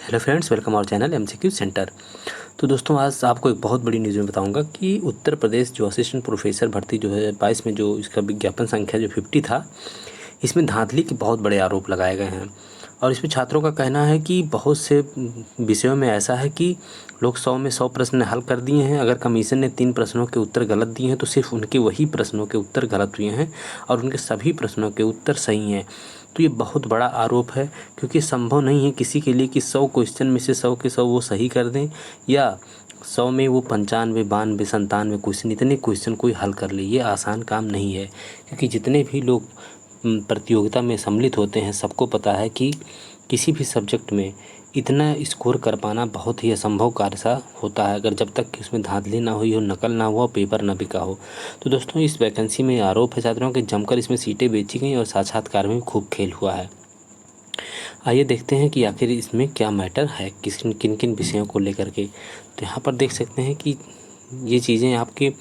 Hello friends, welcome our channel MCQ centre. तो दोस्तों, आज आपको एक बहुत बड़ी न्यूज़ में बताऊंगा कि उत्तर प्रदेश जो असिस्टेंट प्रोफेसर भर्ती जो है 22 में जो इसका विज्ञापन संख्या जो 50 था, इसमें धांधली के बहुत बड़े आरोप लगाए गए हैं। और इसमें छात्रों का कहना है कि बहुत से विषयों में ऐसा है कि लोग 100 में 100 प्रश्न हल कर दिए हैं। अगर कमीशन ने 3 प्रश्नों के उत्तर गलत दिए हैं तो सिर्फ उनके वही प्रश्नों के उत्तर गलत हुए हैं और उनके सभी प्रश्नों के उत्तर सही हैं। तो ये बहुत बड़ा आरोप है, क्योंकि संभव नहीं है किसी के लिए कि 100 क्वेश्चन में से 100 के 100 वो सही कर दें, या 100 में वो 95, 92, 97 क्वेश्चन, इतने क्वेश्चन कोई हल कर ले। ये आसान काम नहीं है, क्योंकि जितने भी लोग प्रतियोगिता में सम्मिलित होते हैं सबको पता है कि किसी भी सब्जेक्ट में इतना स्कोर कर पाना बहुत ही असंभव कार्य सा होता है, अगर जब तक कि उसमें धांधली ना हुई हो, नकल ना हुआ, पेपर ना बिका हो। तो दोस्तों, इस वैकेंसी में आरोप है छात्रों के जमकर इसमें सीटें बेची गई और साक्षात्कार में खूब खेल हुआ है। आइए देखते हैं कि आखिर इसमें क्या मैटर है, किन किन विषयों को लेकर के। तो यहाँ पर देख सकते हैं कि ये चीज़ें आपके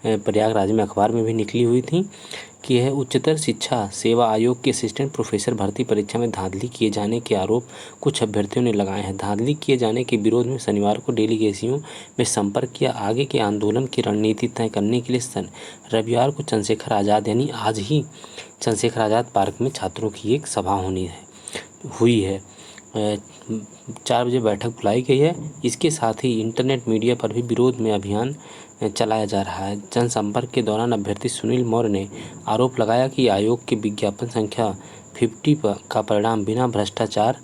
प्रयागराज में अखबार में भी निकली हुई थी कि यह उच्चतर शिक्षा सेवा आयोग के असिस्टेंट प्रोफेसर भर्ती परीक्षा में धांधली किए जाने के आरोप कुछ अभ्यर्थियों ने लगाए हैं। धांधली किए जाने के विरोध में शनिवार को डेलीगेसियों में संपर्क किया। आगे के आंदोलन की रणनीति तय करने के लिए रविवार को चंद्रशेखर आज़ाद यानी आज ही चंद्रशेखर आज़ाद पार्क में छात्रों की एक सभा हुई है। 4 बजे बैठक बुलाई गई है। इसके साथ ही इंटरनेट मीडिया पर भी विरोध में अभियान चलाया जा रहा है। जनसंपर्क के दौरान अभ्यर्थी सुनील मौर्य ने आरोप लगाया कि आयोग के विज्ञापन संख्या 50 का परिणाम बिना भ्रष्टाचार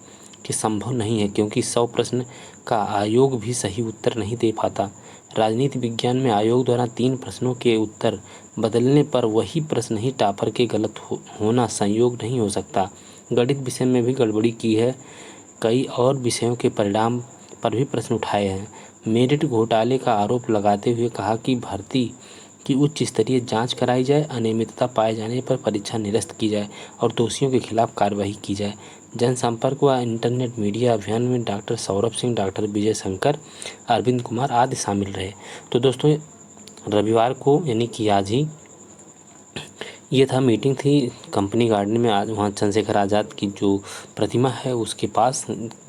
के संभव नहीं है, क्योंकि 100 प्रश्न का आयोग भी सही उत्तर नहीं दे पाता। राजनीति विज्ञान में आयोग द्वारा 3 प्रश्नों के उत्तर बदलने पर वही प्रश्न ही टॉपर के गलत होना संयोग नहीं हो सकता। गणित विषय में भी गड़बड़ी की है। कई और विषयों के परिणाम पर भी प्रश्न उठाए हैं। मेरिट घोटाले का आरोप लगाते हुए कहा कि भर्ती की उच्च स्तरीय जांच कराई जाए, अनियमितता पाए जाने पर परीक्षा निरस्त की जाए और दोषियों के खिलाफ कार्रवाई की जाए। जनसंपर्क व इंटरनेट मीडिया अभियान में डॉक्टर सौरभ सिंह, डॉक्टर विजय शंकर, अरविंद कुमार आदि शामिल रहे। तो दोस्तों, रविवार को यानी कि आज ही ये था, मीटिंग थी कंपनी गार्डन में। आज वहाँ चंद्रशेखर आज़ाद की जो प्रतिमा है उसके पास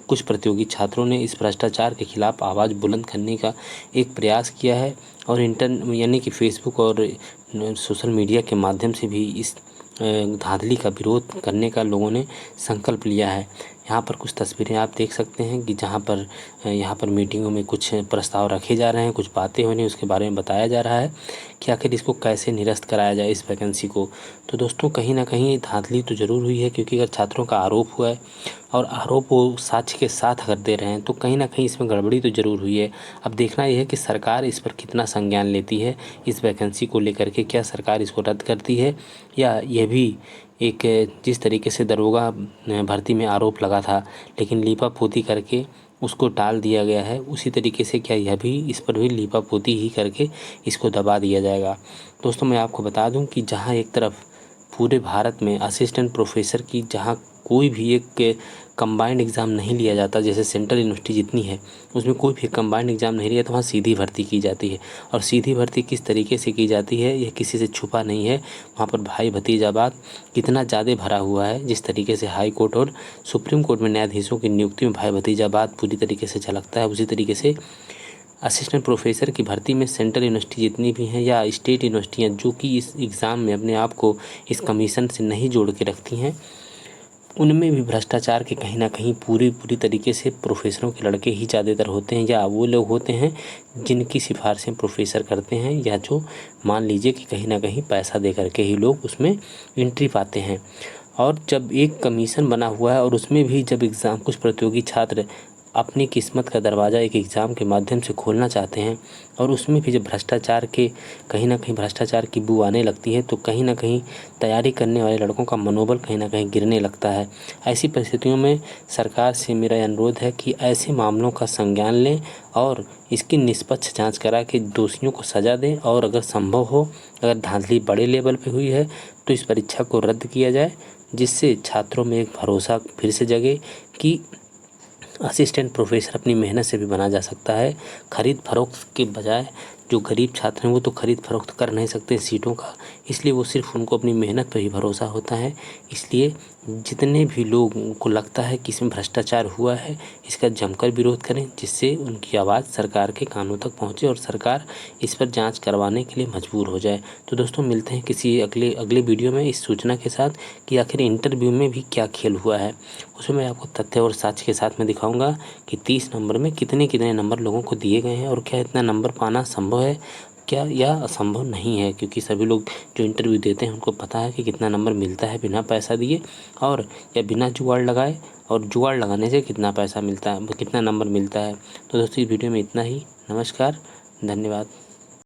कुछ प्रतियोगी छात्रों ने इस भ्रष्टाचार के खिलाफ आवाज़ बुलंद करने का एक प्रयास किया है और यानी कि फेसबुक और सोशल मीडिया के माध्यम से भी इस धांधली का विरोध करने का लोगों ने संकल्प लिया है। यहाँ पर कुछ तस्वीरें आप देख सकते हैं कि जहाँ पर यहाँ पर मीटिंगों में कुछ प्रस्ताव रखे जा रहे हैं, कुछ बातें हो रही हैं, उसके बारे में बताया जा रहा है कि आखिर इसको कैसे निरस्त कराया जाए, इस वैकेंसी को। तो दोस्तों, कहीं ना कहीं धांधली तो ज़रूर हुई है, क्योंकि अगर छात्रों का आरोप हुआ है और आरोप वो साक्ष्य के साथ अगर दे रहे हैं तो कहीं ना कहीं इसमें गड़बड़ी तो ज़रूर हुई है। अब देखना यह है कि सरकार इस पर कितना संज्ञान लेती है, इस वैकेंसी को लेकर के। क्या सरकार इसको रद्द करती है, या यह भी एक जिस तरीके से दरोगा भर्ती में आरोप लगा था लेकिन लीपापोती करके उसको टाल दिया गया है, उसी तरीके से क्या यह भी इस पर भी लीपापोती ही करके इसको दबा दिया जाएगा। दोस्तों, मैं आपको बता दूं कि जहां एक तरफ पूरे भारत में असिस्टेंट प्रोफेसर की जहां कोई भी एक कंबाइंड एग्ज़ाम नहीं लिया जाता, जैसे सेंट्रल यूनिवर्सिटी जितनी है उसमें कोई भी कंबाइंड एग्ज़ाम नहीं लिया, तो वहाँ सीधी भर्ती की जाती है। और सीधी भर्ती किस तरीके से की जाती है यह किसी से छुपा नहीं है। वहाँ पर भाई भतीजावाद कितना ज़्यादा भरा हुआ है। जिस तरीके से हाई कोर्ट और सुप्रीम कोर्ट में न्यायाधीशों की नियुक्ति में भाई भतीजावाद पूरी तरीके से झलकता है, उसी तरीके से असिस्टेंट प्रोफेसर की भर्ती में सेंट्रल यूनिवर्सिटी जितनी भी हैं या स्टेट यूनिवर्सिटियाँ जो कि इस एग्ज़ाम में अपने आप को इस कमीशन से नहीं जोड़ के रखती हैं, उनमें भी भ्रष्टाचार के कहीं ना कहीं पूरी तरीके से प्रोफेसरों के लड़के ही ज़्यादातर होते हैं, या वो लोग होते हैं जिनकी सिफारिशें प्रोफेसर करते हैं, या जो मान लीजिए कि कहीं ना कहीं पैसा दे करके ही लोग उसमें एंट्री पाते हैं। और जब एक कमीशन बना हुआ है और उसमें भी जब एग्ज़ाम कुछ प्रतियोगी छात्र अपनी किस्मत का दरवाज़ा एक एग्ज़ाम के माध्यम से खोलना चाहते हैं और उसमें भी जब भ्रष्टाचार के कहीं ना कहीं भ्रष्टाचार की बू आने लगती है, तो कहीं ना कहीं तैयारी करने वाले लड़कों का मनोबल कहीं ना कहीं गिरने लगता है। ऐसी परिस्थितियों में सरकार से मेरा अनुरोध है कि ऐसे मामलों का संज्ञान लें और इसकी निष्पक्ष जांच करा के दोषियों को सज़ा दें, और अगर संभव हो, अगर धांधली बड़े लेवल पे हुई है तो इस परीक्षा को रद्द किया जाए, जिससे छात्रों में एक भरोसा फिर से जगे कि असिस्टेंट प्रोफेसर अपनी मेहनत से भी बना जा सकता है। खरीद फरोख्त के बजाय जो गरीब छात्र हैं वो तो खरीद फरोख्त कर नहीं सकते सीटों का, इसलिए वो सिर्फ उनको अपनी मेहनत पर ही भरोसा होता है। इसलिए जितने भी लोगों को लगता है कि इसमें भ्रष्टाचार हुआ है, इसका जमकर विरोध करें, जिससे उनकी आवाज़ सरकार के कानों तक पहुँचे और सरकार इस पर जांच करवाने के लिए मजबूर हो जाए। तो दोस्तों मिलते हैं किसी अगले वीडियो में इस सूचना के साथ कि आखिर इंटरव्यू में भी क्या खेल हुआ है। उसमें मैं आपको तथ्य और साक्ष्य के साथ में दिखाऊंगा कि 30 नंबर में कितने कितने नंबर लोगों को दिए गए हैं और क्या इतना नंबर पाना संभव है क्या या असंभव नहीं है, क्योंकि सभी लोग जो इंटरव्यू देते हैं उनको पता है कि कितना नंबर मिलता है बिना पैसा दिए और या बिना जुगाड़ लगाए, और जुगाड़ लगाने से कितना पैसा मिलता है, कितना नंबर मिलता है। तो दोस्तों इस वीडियो में इतना ही। नमस्कार, धन्यवाद।